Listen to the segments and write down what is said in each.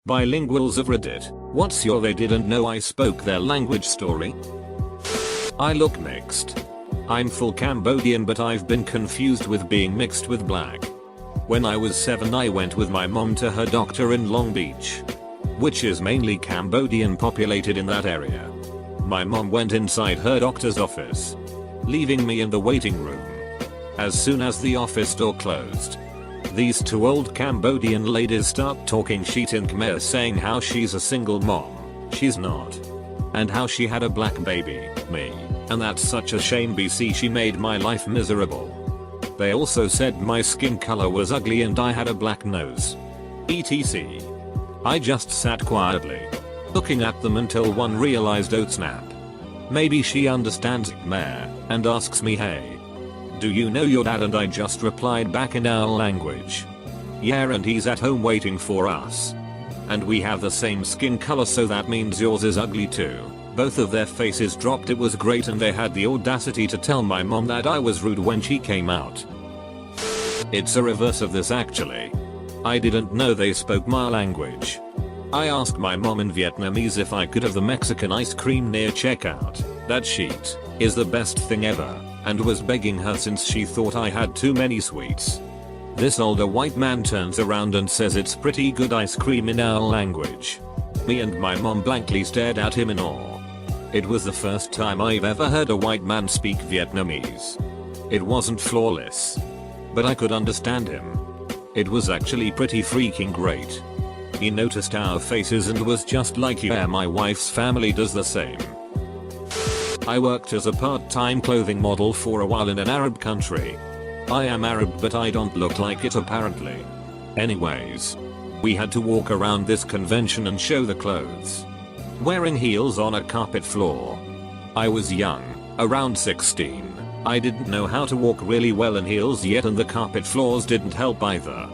Bilinguals of Reddit, what's your they didn't know I spoke their language story? I look mixed. I'm full Cambodian, but I've been confused with being mixed with black. When I was 7 I went with my mom to her doctor in Long Beach, which is mainly Cambodian populated in that area. My mom went inside her doctor's office, leaving me in the waiting room. As soon as the office door closed, these two old Cambodian ladies start talking shit in Khmer, saying how she's a single mom, she's not, and how she had a black baby, me, and that's such a shame BC she made my life miserable. They also said my skin color was ugly and I had a black nose, etc. I just sat quietly, looking at them until one realized, oh snap. Maybe she understands Khmer, and asks me, hey, do you know your dad? And I just replied back in our language, yeah, and he's at home waiting for us. And we have the same skin color, so that means yours is ugly too. Both of their faces dropped. It was great, and they had the audacity to tell my mom that I was rude when she came out. It's a reverse of this actually. I didn't know they spoke my language. I asked my mom in Vietnamese if I could have the Mexican ice cream near checkout. That shit is the best thing ever, and was begging her since she thought I had too many sweets. This older white man turns around and says it's pretty good ice cream in our language. Me and my mom blankly stared at him in awe. It was the first time I've ever heard a white man speak Vietnamese. It wasn't flawless, but I could understand him. It was actually pretty freaking great. He noticed our faces and was just like, yeah, my wife's family does the same. I worked as a part-time clothing model for a while in an Arab country. I am Arab, but I don't look like it apparently. Anyways, we had to walk around this convention and show the clothes, wearing heels on a carpet floor. I was young, around 16. I didn't know how to walk really well in heels yet, and the carpet floors didn't help either.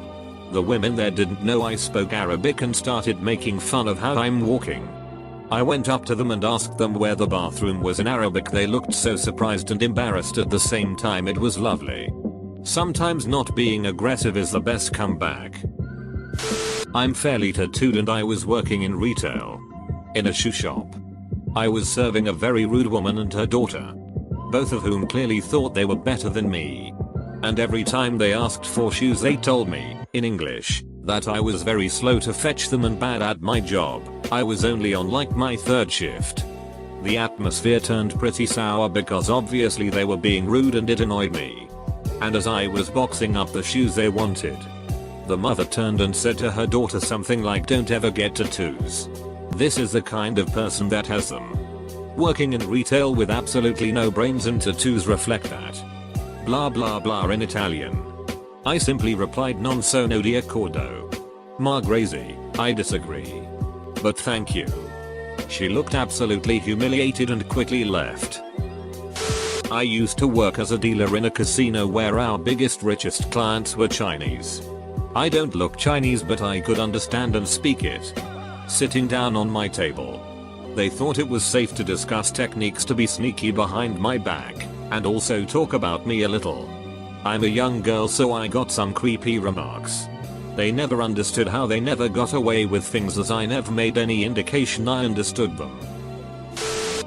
The women there didn't know I spoke Arabic and started making fun of how I'm walking. I went up to them and asked them where the bathroom was in Arabic. They looked so surprised and embarrassed at the same time. It was lovely. Sometimes not being aggressive is the best comeback. I'm fairly tattooed and I was working in retail, in a shoe shop. I was serving a very rude woman and her daughter, both of whom clearly thought they were better than me. And every time they asked for shoes they told me, in English, that I was very slow to fetch them and bad at my job. I was only on like my 3rd shift. The atmosphere turned pretty sour because obviously they were being rude and it annoyed me. And as I was boxing up the shoes they wanted, the mother turned and said to her daughter something like, don't ever get tattoos. This is the kind of person that has them. Working in retail with absolutely no brains, and tattoos reflect that. Blah blah blah in Italian. I simply replied, non sono d'accordo. Ma grazie, I disagree. But thank you. She looked absolutely humiliated and quickly left. I used to work as a dealer in a casino where our biggest richest clients were Chinese. I don't look Chinese, but I could understand and speak it. Sitting down on my table, they thought it was safe to discuss techniques to be sneaky behind my back, and also talk about me a little. I'm a young girl, so I got some creepy remarks. They never understood how they never got away with things, as I never made any indication I understood them.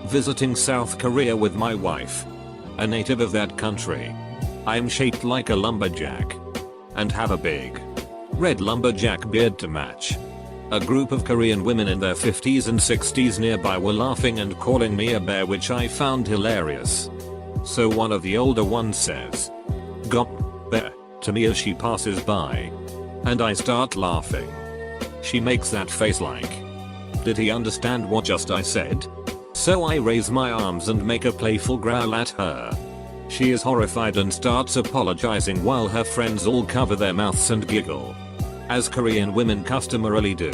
Visiting South Korea with my wife, a native of that country. I'm shaped like a lumberjack, and have a big red lumberjack beard to match. A group of Korean women in their 50s and 60s nearby were laughing and calling me a bear, which I found hilarious. So one of the older ones says, "Gop, bear," to me as she passes by. And I start laughing. She makes that face like, did he understand what just I said? So I raise my arms and make a playful growl at her. She is horrified and starts apologizing while her friends all cover their mouths and giggle, as Korean women customarily do.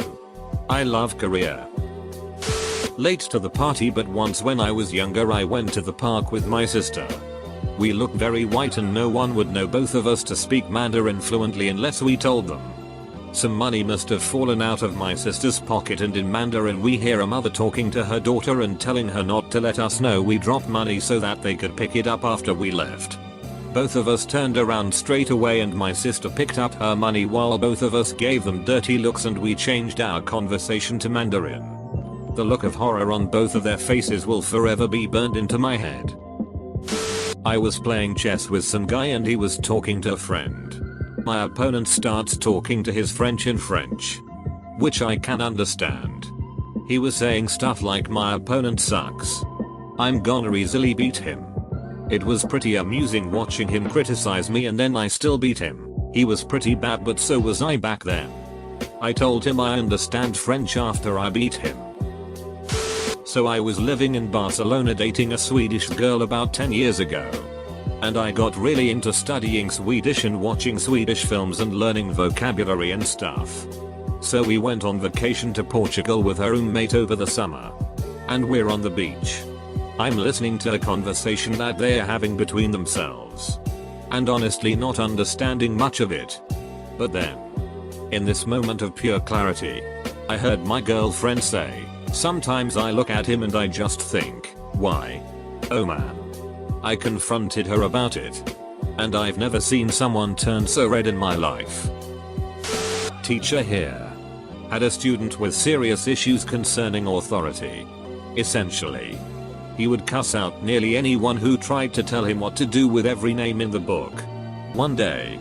I love Korea. Late to the party, but once when I was younger I went to the park with my sister. We looked very white and no one would know both of us to speak Mandarin fluently unless we told them. Some money must have fallen out of my sister's pocket, and in Mandarin we hear a mother talking to her daughter and telling her not to let us know we dropped money so that they could pick it up after we left. Both of us turned around straight away and my sister picked up her money while both of us gave them dirty looks and we changed our conversation to Mandarin. The look of horror on both of their faces will forever be burned into my head. I was playing chess with some guy and he was talking to a friend. My opponent starts talking to his friend in French, which I can understand. He was saying stuff like my opponent sucks. I'm gonna easily beat him. It was pretty amusing watching him criticize me and then I still beat him. He was pretty bad but so was I back then. I told him I understand French after I beat him. So I was living in Barcelona dating a Swedish girl about 10 years ago. And I got really into studying Swedish and watching Swedish films and learning vocabulary and stuff. So we went on vacation to Portugal with her roommate over the summer. And we're on the beach. I'm listening to a conversation that they're having between themselves. And honestly not understanding much of it. But then, in this moment of pure clarity, I heard my girlfriend say, "Sometimes I look at him and I just think, why? Oh man." I confronted her about it. And I've never seen someone turn so red in my life. Teacher here. Had a student with serious issues concerning authority. Essentially, he would cuss out nearly anyone who tried to tell him what to do with every name in the book. One day,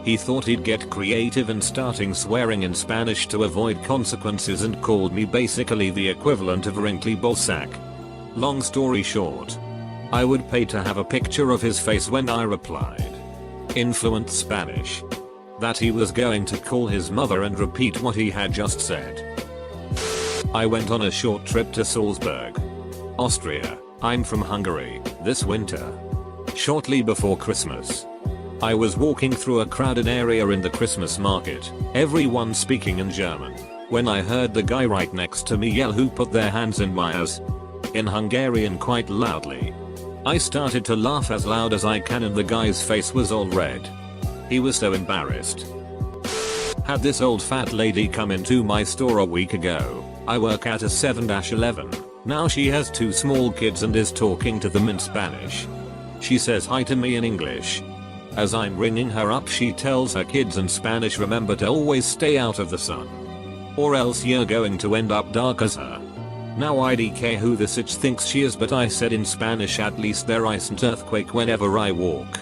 he thought he'd get creative and starting swearing in Spanish to avoid consequences and called me basically the equivalent of wrinkly ballsack. Long story short, I would pay to have a picture of his face when I replied, in fluent Spanish, that he was going to call his mother and repeat what he had just said. I went on a short trip to Salzburg, Austria. I'm from Hungary, this winter. Shortly before Christmas, I was walking through a crowded area in the Christmas market, everyone speaking in German, when I heard the guy right next to me yell "Who put their hands in my ass?" in Hungarian quite loudly. I started to laugh as loud as I can and the guy's face was all red. He was so embarrassed. Had this old fat lady come into my store a week ago. I work at a 7-Eleven. Now she has 2 small kids and is talking to them in Spanish. She says hi to me in English. As I'm ringing her up she tells her kids in Spanish, "Remember to always stay out of the sun, or else you're going to end up dark as her." Now I don't care who the sitch thinks she is, but I said in Spanish, "At least there isn't earthquake whenever I walk."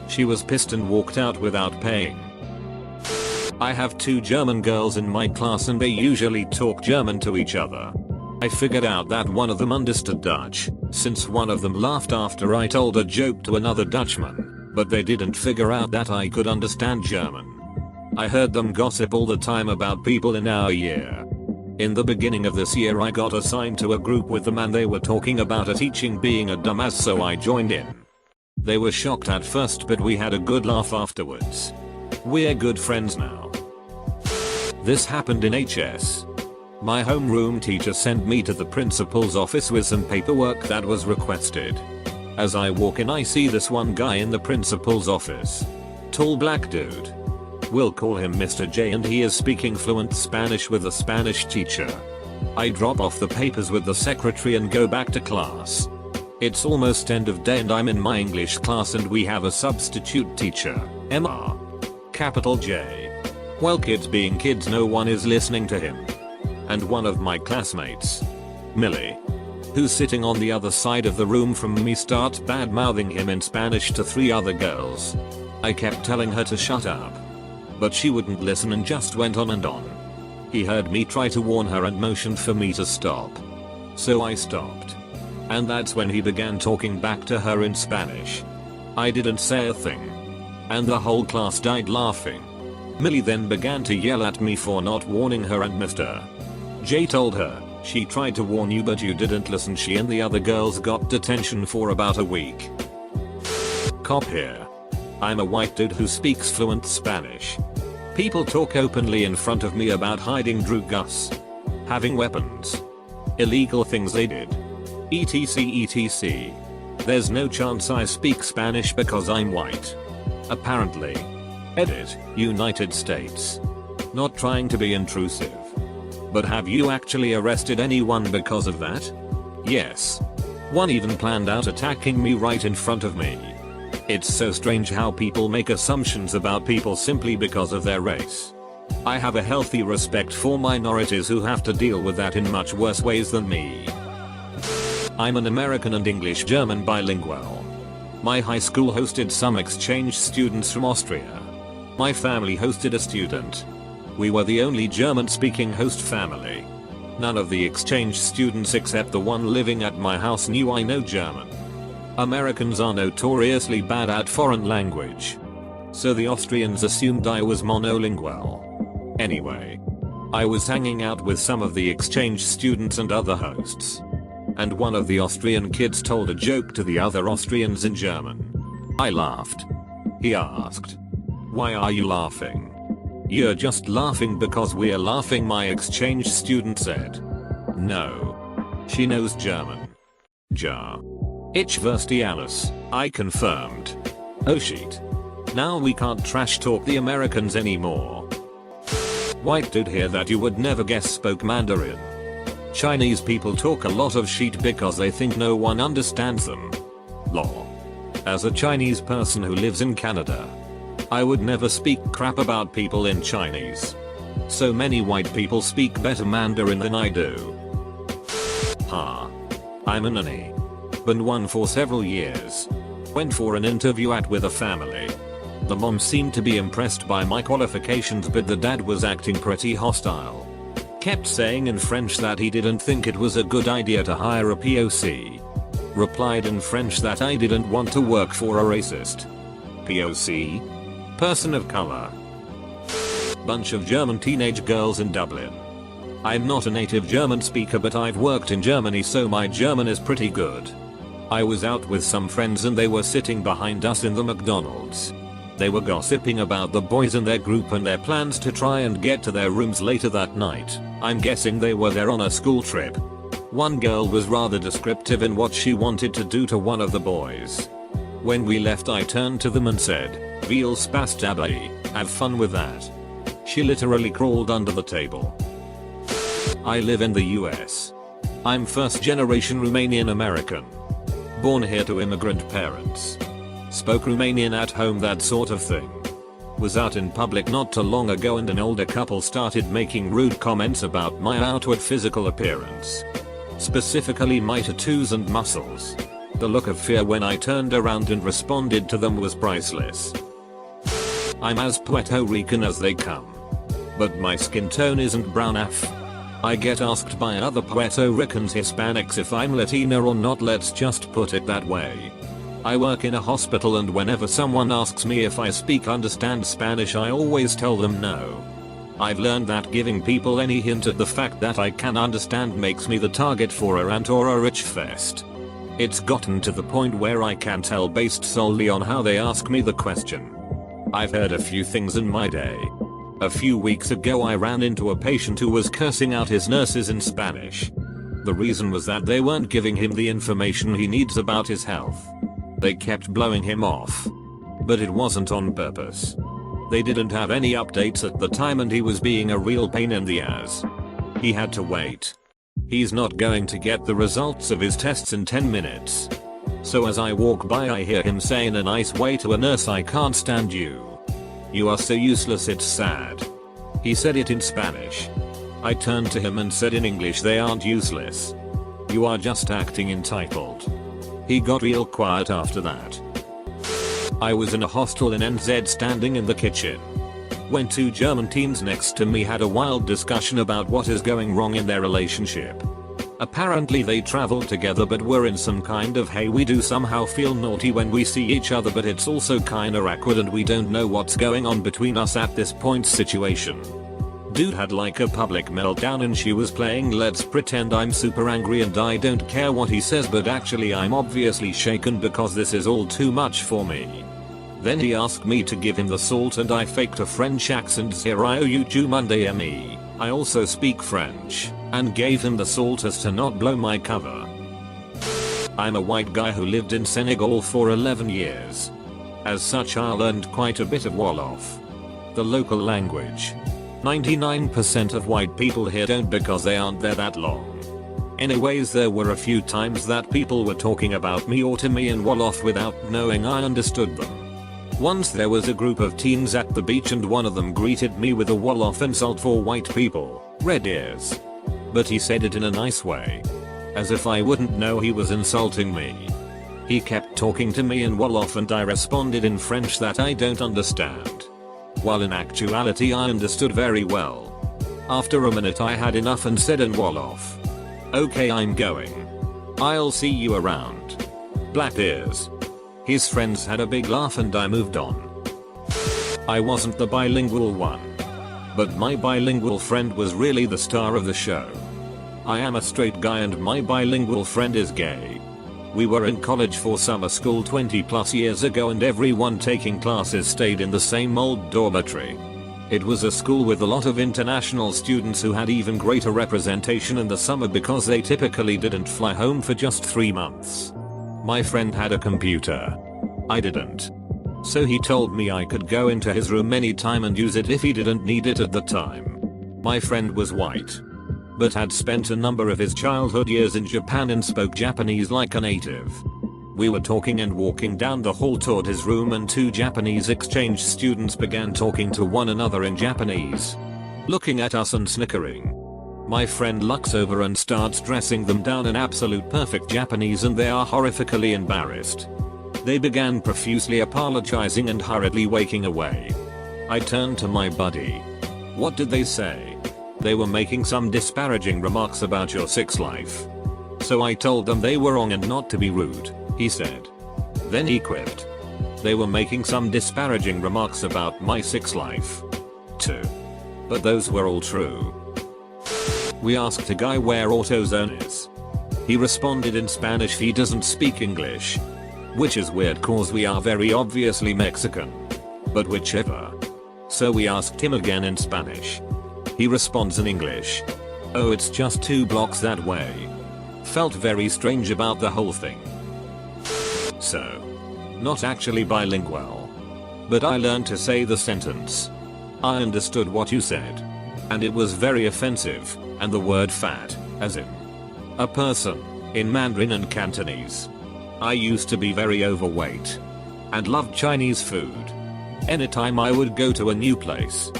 She was pissed and walked out without paying. I have 2 German girls in my class and they usually talk German to each other. I figured out that one of them understood Dutch, since one of them laughed after I told a joke to another Dutchman, but they didn't figure out that I could understand German. I heard them gossip all the time about people in our year. In the beginning of this year I got assigned to a group with them and they were talking about a teaching being a dumbass, so I joined in. They were shocked at first but we had a good laugh afterwards. We're good friends now. This happened in HS. My homeroom teacher sent me to the principal's office with some paperwork that was requested. As I walk in I see this one guy in the principal's office. Tall black dude. We'll call him Mr. J, and he is speaking fluent Spanish with a Spanish teacher. I drop off the papers with the secretary and go back to class. It's almost end of day and I'm in my English class and we have a substitute teacher, MR. Capital J. Well, kids being kids, no one is listening to him. And one of my classmates, Millie, who's sitting on the other side of the room from me, starts bad-mouthing him in Spanish to 3 other girls. I kept telling her to shut up, but she wouldn't listen and just went on and on. He heard me try to warn her and motioned for me to stop. So I stopped. And that's when he began talking back to her in Spanish. I didn't say a thing. And the whole class died laughing. Millie then began to yell at me for not warning her, and Mr. J told her, "She tried to warn you but you didn't listen." She and the other girls got detention for about a week. Cop here. I'm a white dude who speaks fluent Spanish. People talk openly in front of me about hiding drugs, having weapons, illegal things they did, etc. There's no chance I speak Spanish because I'm white. Apparently. Edit, United States. Not trying to be intrusive. But have you actually arrested anyone because of that? Yes. One even planned out attacking me right in front of me. It's so strange how people make assumptions about people simply because of their race. I have a healthy respect for minorities who have to deal with that in much worse ways than me. I'm an American and English-German bilingual. My high school hosted some exchange students from Austria. My family hosted a student. We were the only German-speaking host family. None of the exchange students except the one living at my house knew I know German. Americans are notoriously bad at foreign language. So the Austrians assumed I was monolingual. Anyway, I was hanging out with some of the exchange students and other hosts. And one of the Austrian kids told a joke to the other Austrians in German. I laughed. He asked, "Why are you laughing?" "You're just laughing because we're laughing," my exchange student said. "No. She knows German." Ja. Ich verstehe alles, I confirmed. Oh shit. Now we can't trash talk the Americans anymore. White dude here that you would never guess spoke Mandarin. Chinese people talk a lot of shit because they think no one understands them. Lol. As a Chinese person who lives in Canada, I would never speak crap about people in Chinese. So many white people speak better Mandarin than I do. Ha. I'm a nanny. Been one for several years. Went for an interview with a family. The mom seemed to be impressed by my qualifications, but the dad was acting pretty hostile. Kept saying in French that he didn't think it was a good idea to hire a POC. Replied in French that I didn't want to work for a racist. POC? Person of color. Bunch of German teenage girls in Dublin. I'm not a native German speaker, but I've worked in Germany, so my German is pretty good. I was out with some friends and they were sitting behind us in the McDonald's. They were gossiping about the boys in their group and their plans to try and get to their rooms later that night. I'm guessing they were there on a school trip. One girl was rather descriptive in what she wanted to do to one of the boys. When we left, I turned to them and said, "Viel Spaß dabei, have fun with that." She literally crawled under the table. I live in the US. I'm first generation Romanian American. Born here to immigrant parents. Spoke Romanian at home, that sort of thing. Was out in public not too long ago and an older couple started making rude comments about my outward physical appearance. Specifically my tattoos and muscles. The look of fear when I turned around and responded to them was priceless. I'm as Puerto Rican as they come. But my skin tone isn't brown AF. I get asked by other Puerto Ricans Hispanics if I'm Latina or not, let's just put it that way. I work in a hospital and whenever someone asks me if I understand Spanish, I always tell them no. I've learned that giving people any hint at the fact that I can understand makes me the target for a rant or a rich fest. It's gotten to the point where I can tell based solely on how they ask me the question. I've heard a few things in my day. A few weeks ago I ran into a patient who was cursing out his nurses in Spanish. The reason was that they weren't giving him the information he needs about his health. They kept blowing him off. But it wasn't on purpose. They didn't have any updates at the time and he was being a real pain in the ass. He had to wait. He's not going to get the results of his tests in 10 minutes. So as I walk by I hear him say in a nice way to a nurse, "I can't stand you. You are so useless, it's sad." He said it in Spanish. I turned to him and said in English, "They aren't useless. You are just acting entitled." He got real quiet after that. I was in a hostel in NZ standing in the kitchen. When two German teens next to me had a wild discussion about what is going wrong in their relationship. Apparently they traveled together but were in some kind of "hey, we do somehow feel naughty when we see each other but it's also kinda awkward and we don't know what's going on between us at this point" situation. Dude had like a public meltdown and she was playing "let's pretend I'm super angry and I don't care what he says but actually I'm obviously shaken because this is all too much for me." Then he asked me to give him the salt and I faked a French accent "Zero Monday me. I also speak French," and gave him the salt as to not blow my cover. I'm a white guy who lived in Senegal for 11 years. As such I learned quite a bit of Wolof, the local language. 99% of white people here don't because they aren't there that long. Anyways, there were a few times that people were talking about me or to me in Wolof without knowing I understood them. Once there was a group of teens at the beach and one of them greeted me with a Wolof insult for white people, red ears. But he said it in a nice way. As if I wouldn't know he was insulting me. He kept talking to me in Wolof and I responded in French that I don't understand. While in actuality I understood very well. After a minute I had enough and said in Wolof, "Okay, I'm going. I'll see you around." Black ears. His friends had a big laugh and I moved on. I wasn't the bilingual one. But my bilingual friend was really the star of the show. I am a straight guy and my bilingual friend is gay. We were in college for summer school 20 plus years ago and everyone taking classes stayed in the same old dormitory. It was a school with a lot of international students who had even greater representation in the summer because they typically didn't fly home for just 3 months. My friend had a computer. I didn't. So he told me I could go into his room anytime and use it if he didn't need it at the time. My friend was white, but had spent a number of his childhood years in Japan and spoke Japanese like a native. We were talking and walking down the hall toward his room and 2 Japanese exchange students began talking to one another in Japanese, looking at us and snickering. My friend looks over and starts dressing them down in absolute perfect Japanese and they are horrifically embarrassed. They began profusely apologizing and hurriedly walking away. I turned to my buddy. What did they say? They were making some disparaging remarks about your sex life. So I told them they were wrong and not to be rude, he said. Then he quipped. They were making some disparaging remarks about my sex life, too. But those were all true. We asked a guy where AutoZone is. He responded in Spanish he doesn't speak English. Which is weird cause we are very obviously Mexican. But whichever. So we asked him again in Spanish. He responds in English. Oh, it's just 2 blocks that way. Felt very strange about the whole thing. So, not actually bilingual. But I learned to say the sentence. I understood what you said. And it was very offensive, and the word fat, as in a person, in Mandarin and Cantonese. I used to be very overweight. And loved Chinese food. Anytime I would go to a new place,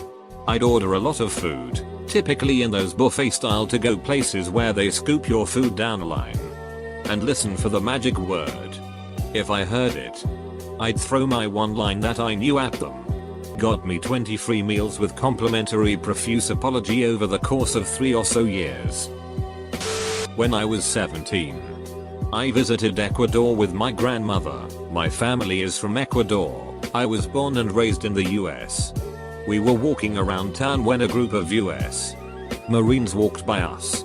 I'd order a lot of food, typically in those buffet style to go places where they scoop your food down a line. And listen for the magic word. If I heard it, I'd throw my one line that I knew at them. Got me 20 free meals with complimentary profuse apology over the course of 3 or so years. When I was 17, I visited Ecuador with my grandmother. My family is from Ecuador. I was born and raised in the US. We were walking around town when a group of US Marines walked by us.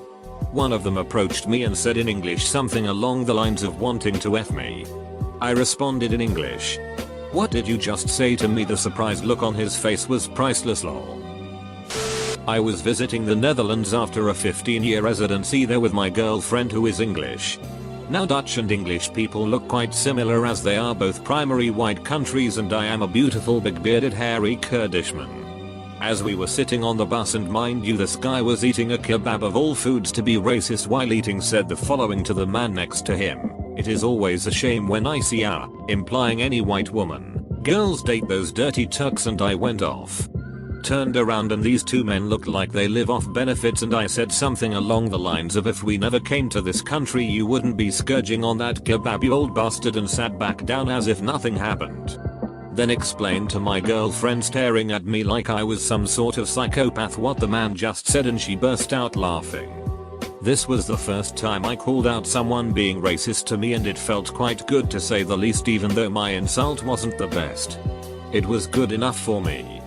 One of them approached me and said in English something along the lines of wanting to F me. I responded in English. What did you just say to me? The surprised look on his face was priceless lol. I was visiting the Netherlands after a 15-year residency there with my girlfriend who is English. Now Dutch and English people look quite similar as they are both primary white countries and I am a beautiful big bearded hairy Kurdishman. As we were sitting on the bus and mind you this guy was eating a kebab of all foods to be racist while eating said the following to the man next to him. It is always a shame when I see implying any white woman. Girls date those dirty Turks and I went off. Turned around and these 2 men looked like they live off benefits and I said something along the lines of if we never came to this country you wouldn't be scourging on that kebab you old bastard and sat back down as if nothing happened. Then explained to my girlfriend staring at me like I was some sort of psychopath what the man just said and she burst out laughing. This was the first time I called out someone being racist to me and it felt quite good to say the least even though my insult wasn't the best. It was good enough for me.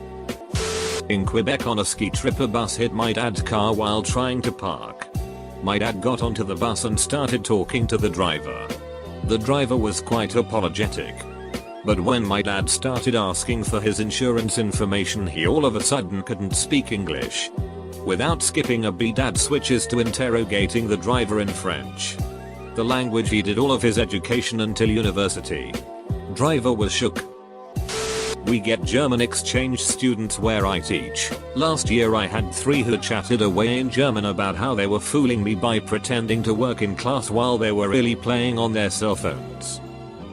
In Quebec on a ski trip a bus hit my dad's car while trying to park. My dad got onto the bus and started talking to the driver. The driver was quite apologetic. But when my dad started asking for his insurance information he all of a sudden couldn't speak English. Without skipping a beat dad switches to interrogating the driver in French. The language he did all of his education until university. Driver was shook. We get German exchange students where I teach. Last year I had 3 who chatted away in German about how they were fooling me by pretending to work in class while they were really playing on their cell phones.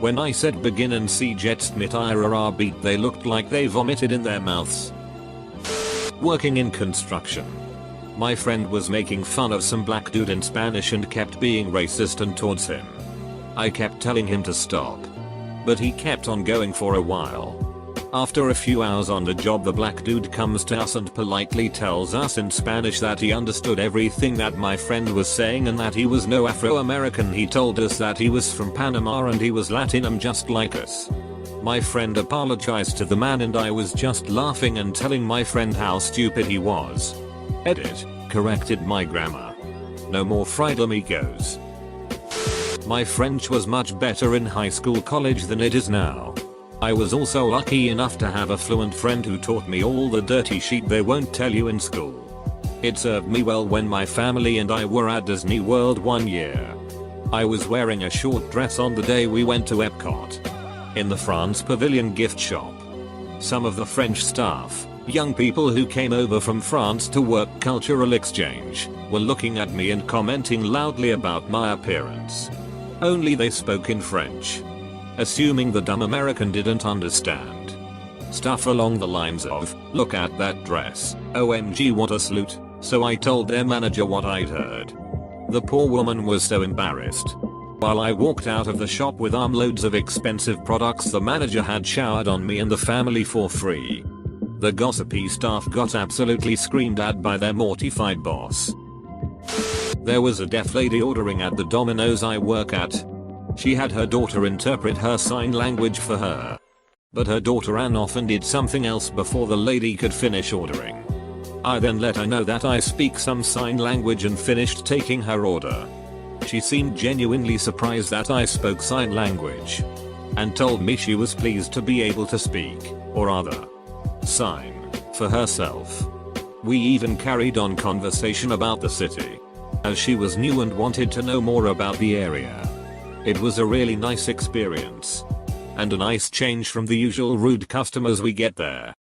When I said begin and see jetzt mit ihrer Arbeit, they looked like they vomited in their mouths. Working in construction. My friend was making fun of some black dude in Spanish and kept being racist and towards him. I kept telling him to stop, but he kept on going for a while. After a few hours on the job, the black dude comes to us and politely tells us in Spanish that he understood everything that my friend was saying and that he was no Afro-American. He told us that he was from Panama and he was Latinum just like us. My friend apologized to the man and I was just laughing and telling my friend how stupid he was. Edit. Corrected my grammar. No more fried amigos. My French was much better in high school college than it is now. I was also lucky enough to have a fluent friend who taught me all the dirty shit they won't tell you in school. It served me well when my family and I were at Disney World one year. I was wearing a short dress on the day we went to Epcot. In the France Pavilion gift shop, some of the French staff, young people who came over from France to work cultural exchange, were looking at me and commenting loudly about my appearance. Only they spoke in French, assuming the dumb American didn't understand. Stuff along the lines of, look at that dress, OMG what a salute. So I told their manager what I'd heard. The poor woman was so embarrassed. While I walked out of the shop with armloads of expensive products, the manager had showered on me and the family for free. The gossipy staff got absolutely screamed at by their mortified boss. There was a deaf lady ordering at the Domino's I work at. She had her daughter interpret her sign language for her. But her daughter ran off and did something else before the lady could finish ordering. I then let her know that I speak some sign language and finished taking her order. She seemed genuinely surprised that I spoke sign language, and told me she was pleased to be able to speak, or rather, sign, for herself. We even carried on conversation about the city, as she was new and wanted to know more about the area. It was a really nice experience, and a nice change from the usual rude customers we get there.